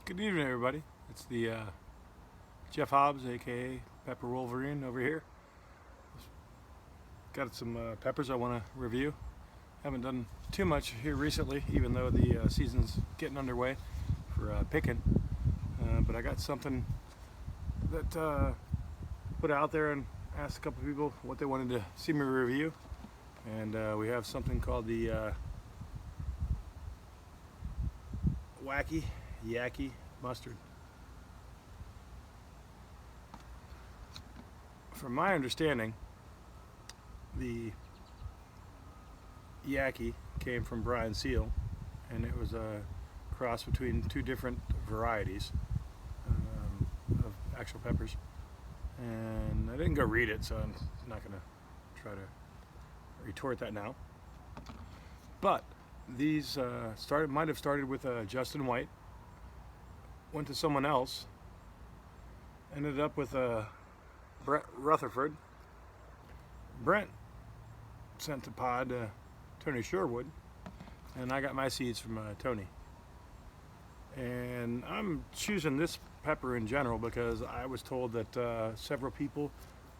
Good evening, everybody. It's the Jeff Hobbs, aka Pepper Wolverine, over here. Got some peppers I want to review. Haven't done too much here recently, even though the season's getting underway for picking. But I got something that put out there and asked a couple people what they wanted to see me review. And we have something called the Wacky Yacky mustard. From my understanding, the Yacky came from Brian Seal, and it was a cross between two different varieties of actual peppers. And I didn't go read it, so I'm not going to try to retort that now. But these might have started with Justin White, went to someone else, ended up with Brent Rutherford. Brent sent the pod to Tony Sherwood, and I got my seeds from Tony. And I'm choosing this pepper in general because I was told that several people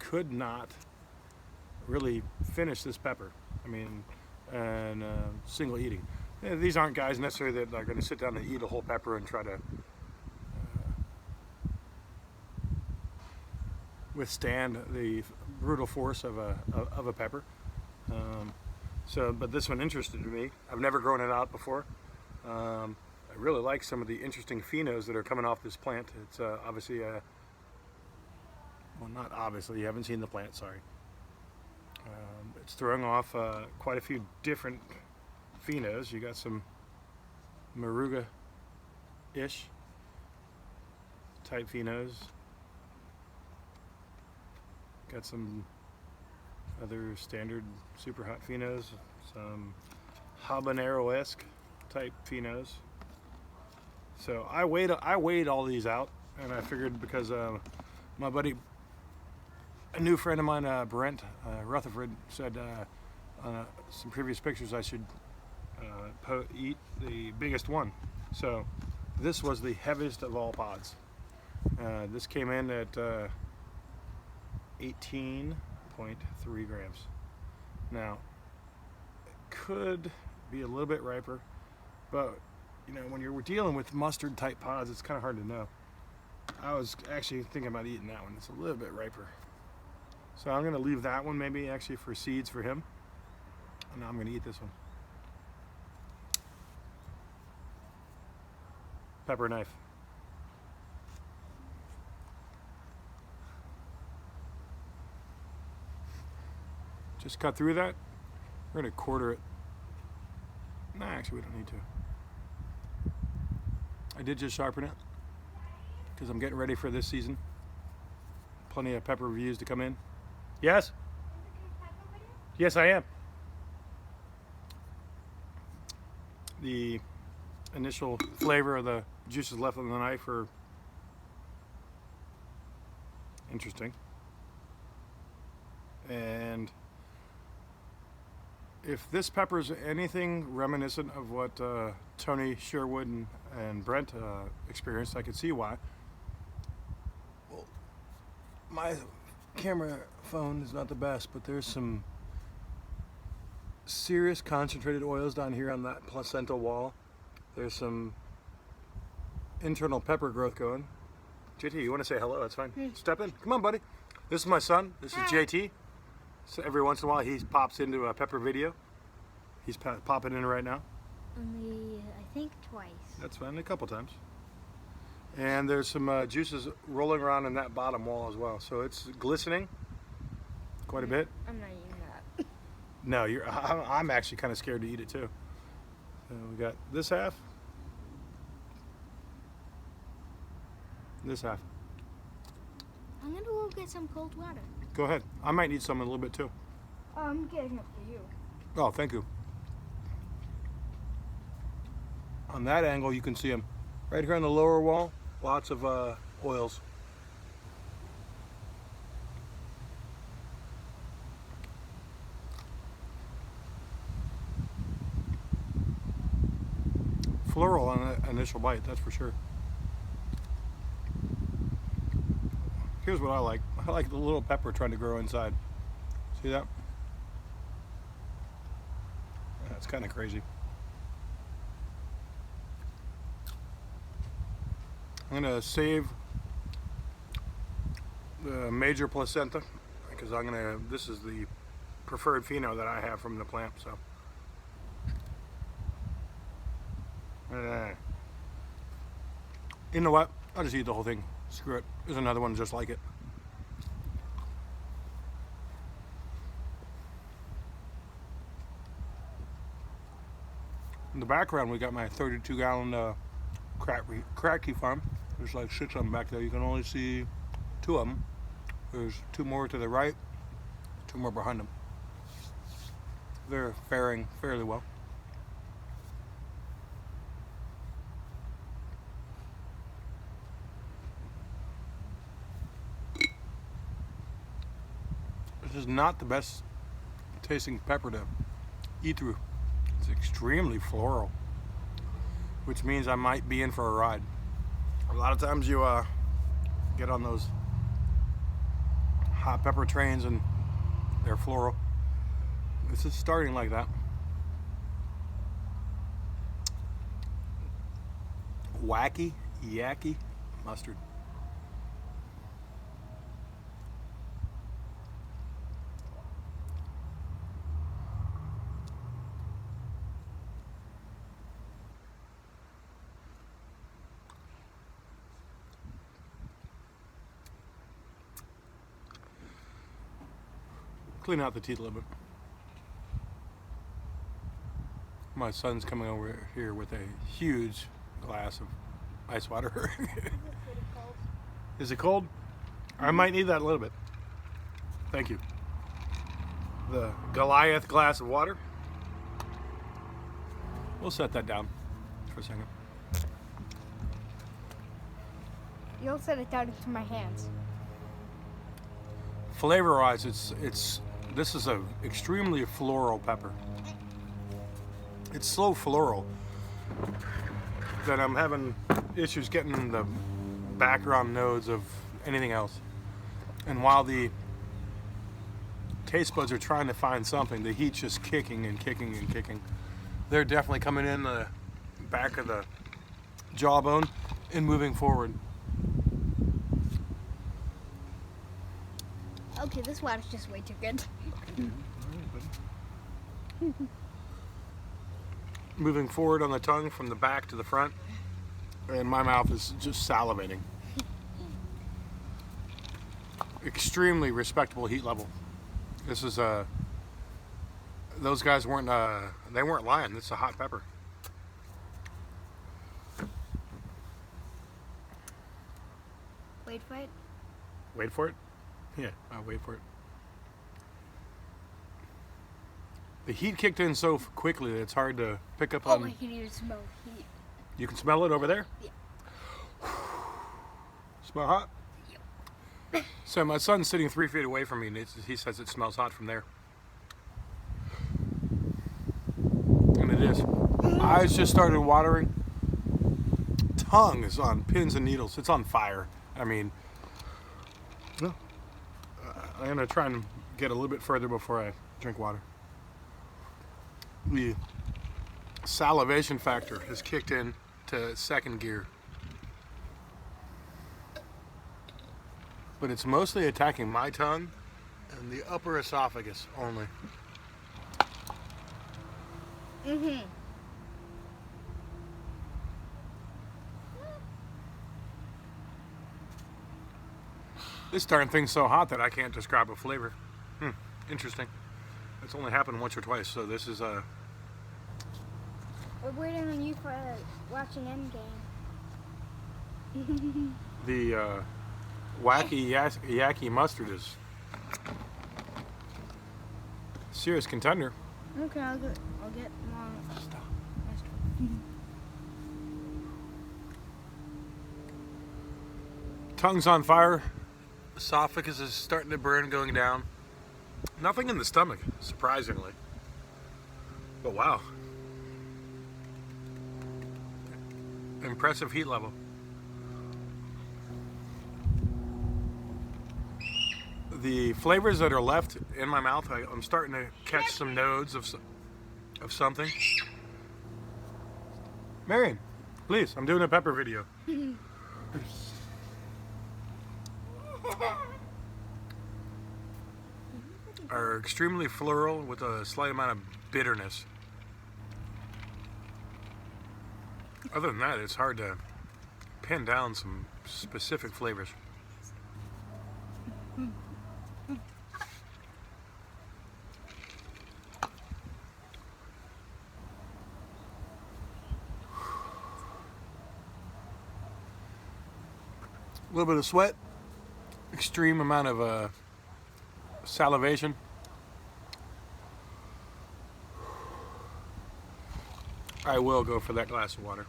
could not really finish this pepper. I mean, and single eating. These aren't guys necessarily that are going to sit down and eat a whole pepper and try to withstand the brutal force of a pepper. But this one interested me. I've never grown it out before. I really like some of the interesting phenos that are coming off this plant. It's obviously well, not obviously, you haven't seen the plant, sorry. It's throwing off quite a few different phenos. You got some Moruga-ish type phenos. Got some other standard super hot phenos, some habanero-esque type phenos. So I weighed all these out, and I figured because my buddy, a new friend of mine, Brent Rutherford, said on some previous pictures I should eat the biggest one. So this was the heaviest of all pods. This came in at 18.3 grams. Now, it could be a little bit riper, but you know, when you're dealing with mustard type pods, it's kind of hard to know. I was actually thinking about eating that one. It's a little bit riper. So I'm going to leave that one maybe actually for seeds for him. And now I'm going to eat this one. Pepper knife. Just cut through that. We're going to quarter it. No, actually we don't need to. I did just sharpen it because I'm getting ready for this season. Plenty of pepper reviews to come in. Yes? Yes, I am. The initial flavor of the juices left on the knife are interesting. And if this pepper is anything reminiscent of what Tony Sherwood and Brent experienced, I could see why. Well, my camera phone is not the best, but there's some serious concentrated oils down here on that placental wall. There's some internal pepper growth going. JT, you want to say hello? That's fine. Step in. Come on, buddy. This is my son. This is JT. So every once in a while he pops into a pepper video. He's popping in right now. Only, I think, twice. That's fine, a couple times. And there's some juices rolling around in that bottom wall as well. So it's glistening quite a bit. I'm not eating that. No, I'm actually kind of scared to eat it too. So we got this half. This half. I'm gonna go get some cold water. Go ahead. I might need some in a little bit too. I'm getting it for you. Oh, thank you. On that angle, you can see them right here on the lower wall. Lots of oils. Floral on the initial bite, that's for sure. here's what I like. I like the little pepper trying to grow inside. See that? That's kind of crazy. I'm gonna save the major placenta because this is the preferred pheno that I have from the plant, so. You know what? I'll just eat the whole thing. Screw it. There's another one just like it. In the background, we got my 32-gallon cracky farm. There's like 6 of them back there. You can only see 2 of them. There's 2 more to the right, 2 more behind them. They're faring fairly well. This is not the best tasting pepper to eat through. It's extremely floral, which means I might be in for a ride. A lot of times you get on those hot pepper trains and they're floral. This is starting like that. Wacky, Yacky mustard. Clean out the teeth a little bit. My son's coming over here with a huge glass of ice water. Is it cold? I might need that a little bit. Thank you. The Goliath glass of water. We'll set that down for a second. You'll set it down into my hands. Flavor-wise, this is a extremely floral pepper. It's so floral that I'm having issues getting the background notes of anything else. And while the taste buds are trying to find something, the heat's just kicking and kicking and kicking. They're definitely coming in the back of the jawbone and moving forward. Okay, this water's just way too good. Moving forward on the tongue from the back to the front, and my mouth is just salivating. Extremely respectable heat level. This is those guys weren't they weren't lying. This is a hot pepper. Wait for it. Wait for it? Yeah, I'll wait for it. The heat kicked in so quickly that it's hard to pick up on. Oh, I can even smell heat. You can smell it over there? Yeah. Smell hot? Yep. So my son's sitting 3 feet away from me, and he says it smells hot from there. And it is. Eyes just started watering. Tongue is on pins and needles. It's on fire. I mean, I'm going to try and get a little bit further before I drink water. The salivation factor has kicked in to second gear. But it's mostly attacking my tongue and the upper esophagus only. Mm-hmm. This darn thing's so hot that I can't describe a flavor. Interesting. It's only happened once or twice, so this is We're waiting on you for watching Endgame. the Wacky Yacky mustard is serious contender. Okay, I'll get more. Stop. Tongue's on fire. Esophagus is starting to burn, going down. Nothing in the stomach, surprisingly. But wow. Impressive heat level. The flavors that are left in my mouth, I'm starting to catch some nodes of something. Marion, please, I'm doing a pepper video. Are extremely floral with a slight amount of bitterness. Other than that, it's hard to pin down some specific flavors. A little bit of sweat, extreme amount of salivation. I will go for that glass of water.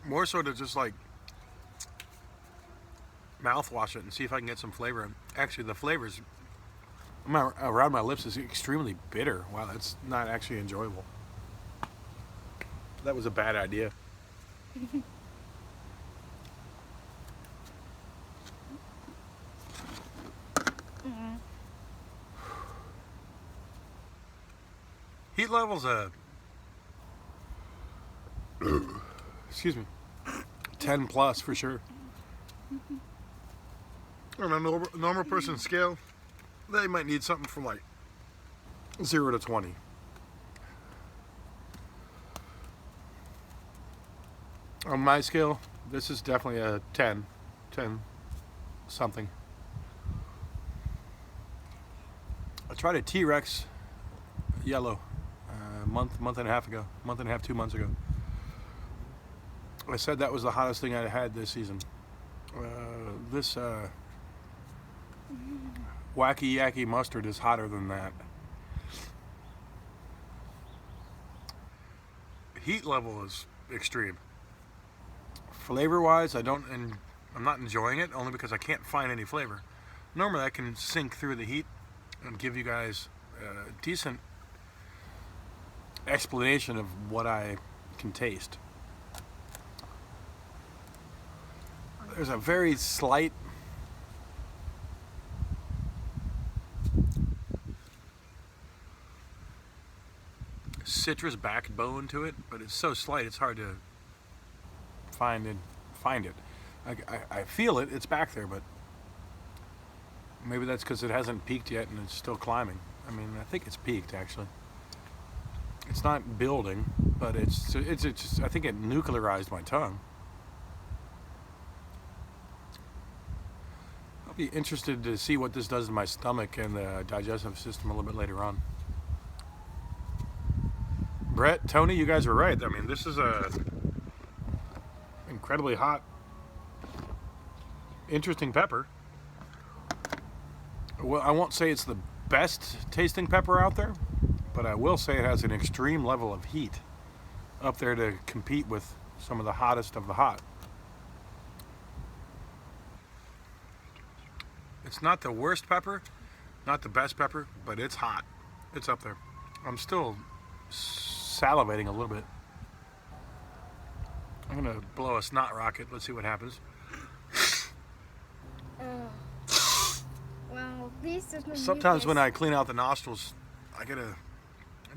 More so to just like mouthwash it and see if I can get some flavor. Actually, the flavors around my lips is extremely bitter. Wow, that's not actually enjoyable. That was a bad idea. Heat levels, excuse me, 10 plus for sure. On a normal person scale, they might need something from like 0 to 20. On my scale, this is definitely a 10 something. I tried a T-Rex yellow a month and a half ago, 2 months ago. I said that was the hottest thing I had this season. This Wacky Yacky mustard is hotter than that. Heat level is extreme. Flavor-wise, I'm not enjoying it only because I can't find any flavor. Normally, I can sink through the heat and give you guys a decent explanation of what I can taste. There's a very slight citrus backbone to it, but it's so slight it's hard to find it. I feel it, it's back there, but maybe that's because it hasn't peaked yet and it's still climbing. I mean, I think it's peaked actually. It's not building, but it's just, I think it nuclearized my tongue. I'll be interested to see what this does to my stomach and the digestive system a little bit later on. Brett, Tony, you guys are right. I mean, this is a incredibly hot, interesting pepper. Well, I won't say it's the best tasting pepper out there, but I will say it has an extreme level of heat up there to compete with some of the hottest of the hot. It's not the worst pepper, not the best pepper, but it's hot. It's up there. I'm still salivating a little bit. I'm gonna blow a snot rocket. Let's see what happens. Well, this is Sometimes when I clean out the nostrils, I get a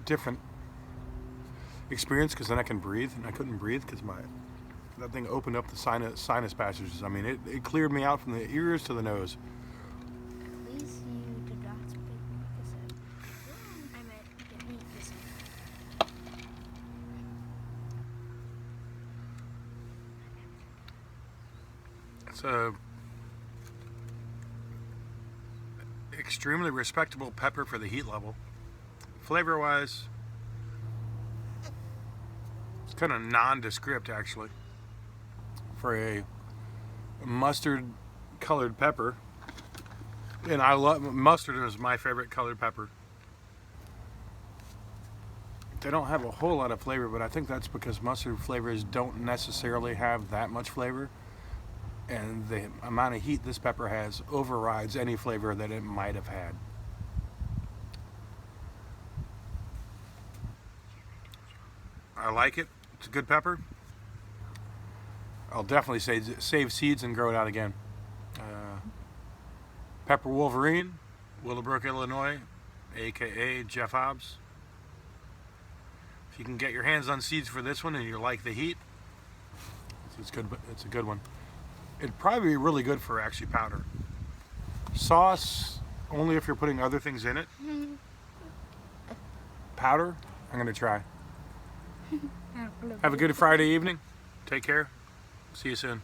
different experience because then I can breathe, and I couldn't breathe because that thing opened up the sinus passages. I mean, it cleared me out from the ears to the nose. Please, you did not speak like I said. I meant the meat is. It's a extremely respectable pepper for the heat level. Flavor wise, it's kind of nondescript actually for a mustard colored pepper. And I love mustard, is my favorite colored pepper. They don't have a whole lot of flavor, but I think that's because mustard flavors don't necessarily have that much flavor. And the amount of heat this pepper has overrides any flavor that it might have had. I like it. It's a good pepper. I'll definitely save seeds and grow it out again. Pepper Wolverine, Willowbrook, Illinois, aka Jeff Hobbs. If you can get your hands on seeds for this one and you like the heat, it's good. It's a good one. It'd probably be really good for actually powder. Sauce, only if you're putting other things in it. Powder, I'm gonna try. Have a good Friday evening. Take care. See you soon.